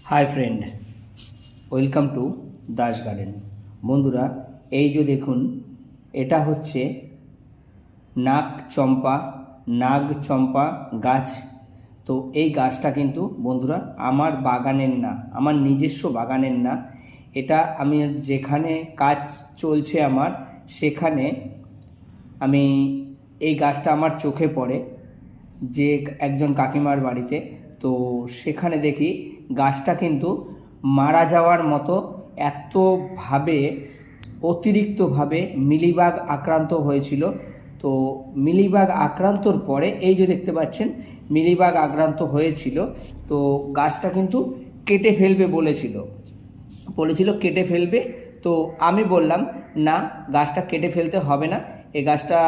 Hi friend, welcome to Das garden. বন্ধুরা, এই যে দেখুন, এটা হচ্ছে নাগ চম্পা গাছ। তো এই গাছটা কিন্তু বন্ধুরা আমার বাগানের না, আমার নিজস্ব বাগানের না। এটা আমি যেখানে কাজ চলছে আমার, সেখানে আমি এই গাছটা আমার চোখে পড়ে যে একজন কাকিমার বাড়িতে। তো সেখানে দেখি গাছটা কিন্তু মারা যাওয়ার মতো এতভাবে অতিরিক্তভাবে মিলিবাগ আক্রান্ত হয়েছিল। তো মিলিবাগ আক্রান্তর পরে এই যে দেখতে পাচ্ছেন, মিলিবাগ আক্রান্ত হয়েছিল। তো গাছটা কিন্তু কেটে ফেলবে বলেছিল কেটে ফেলবে। তো আমি বললাম না, গাছটা কেটে ফেলতে হবে না, এই গাছটা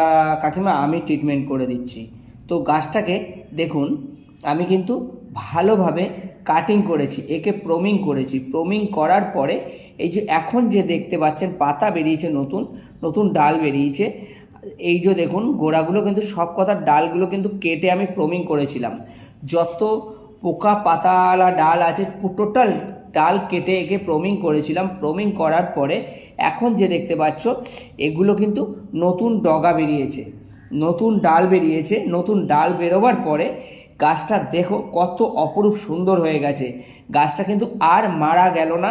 কাকিমা আমি ট্রিটমেন্ট করে দিচ্ছি। তো গাছটাকে দেখুন, আমি কিন্তু ভালোভাবে কাটিং করেছি, একে প্রোমিং করেছি। প্রোমিং করার পরে এই যে এখন যে দেখতে পাচ্ছেন পাতা বেরিয়েছে, নতুন নতুন ডাল বেরিয়েছে। এই যে দেখুন গোড়াগুলো কিন্তু সব কথার ডালগুলো কিন্তু কেটে আমি প্রোমিং করেছিলাম। যত পোকা পাতাওয়ালা ডাল আছে টোটাল ডাল কেটে একে প্রোমিং করেছিলাম। প্রোমিং করার পরে এখন যে দেখতে পাচ্ছ, এগুলো কিন্তু নতুন ডগা বেরিয়েছে, নতুন ডাল বেরিয়েছে। নতুন ডাল বেরোবার পরে গাছটা দেখো কত অপরূপ সুন্দর হয়ে গেছে। গাছটা কিন্তু আর মারা গেল না,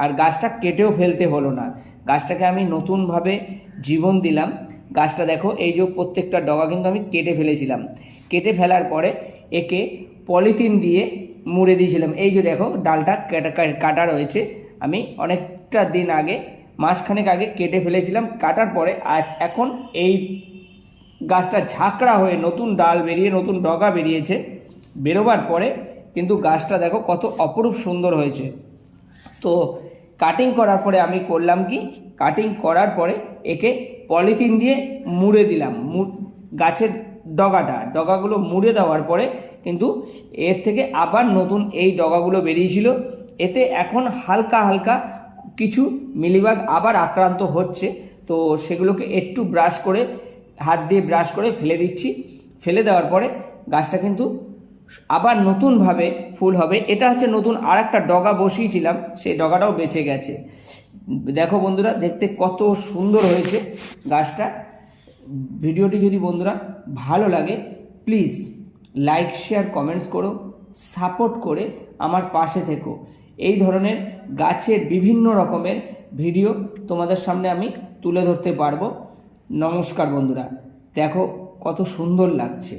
আর গাছটা কেটেও ফেলতে হলো না। গাছটাকে আমি নতুনভাবে জীবন দিলাম। গাছটা দেখো, এই যে প্রত্যেকটা ডগা কিন্তু আমি কেটে ফেলেছিলাম। কেটে ফেলার পরে একে পলিথিন দিয়ে মুড়ে দিয়েছিলাম। এই যে দেখো ডালটা কাটা রয়েছে, আমি অনেকটা দিন আগে, মাসখানেক আগে কেটে ফেলেছিলাম। কাটার পরে এখন এই গাছটা ঝাঁকড়া হয়ে নতুন ডাল বেরিয়ে নতুন ডগা বেরিয়েছে। বেরোবার পরে কিন্তু গাছটা দেখো কত অপরূপ সুন্দর হয়েছে। তো কাটিং করার পরে আমি করলাম কি, কাটিং করার পরে একে পলিথিন দিয়ে মুড়ে দিলাম। গাছের ডগাগুলো মুড়ে দেওয়ার পরে কিন্তু এর থেকে আবার নতুন এই ডগাগুলো বেরিয়েছিল। এতে এখন হালকা হালকা কিছু মিলিবাগ আবার আক্রান্ত হচ্ছে। তো সেগুলোকে একটু হাত দিয়ে ব্রাশ করে ফেলে দিচ্ছি। ফেলে দেওয়ার পরে গাছটা কিন্তু আবার নতুনভাবে ফুল হবে। এটা হচ্ছে নতুন আর একটা ডগা বসিয়েছিলাম, সেই ডগাটাও বেঁচে গেছে। দেখো বন্ধুরা, দেখতে কত সুন্দর হয়েছে গাছটা। ভিডিওটি যদি বন্ধুরা ভালো লাগে, প্লিজ লাইক শেয়ার কমেন্টস করো, সাপোর্ট করে আমার পাশে থেকো। এই ধরনের গাছের বিভিন্ন রকমের ভিডিও তোমাদের সামনে আমি তুলে ধরতে পারবো। নমস্কার বন্ধুরা, দেখো কত সুন্দর লাগছে।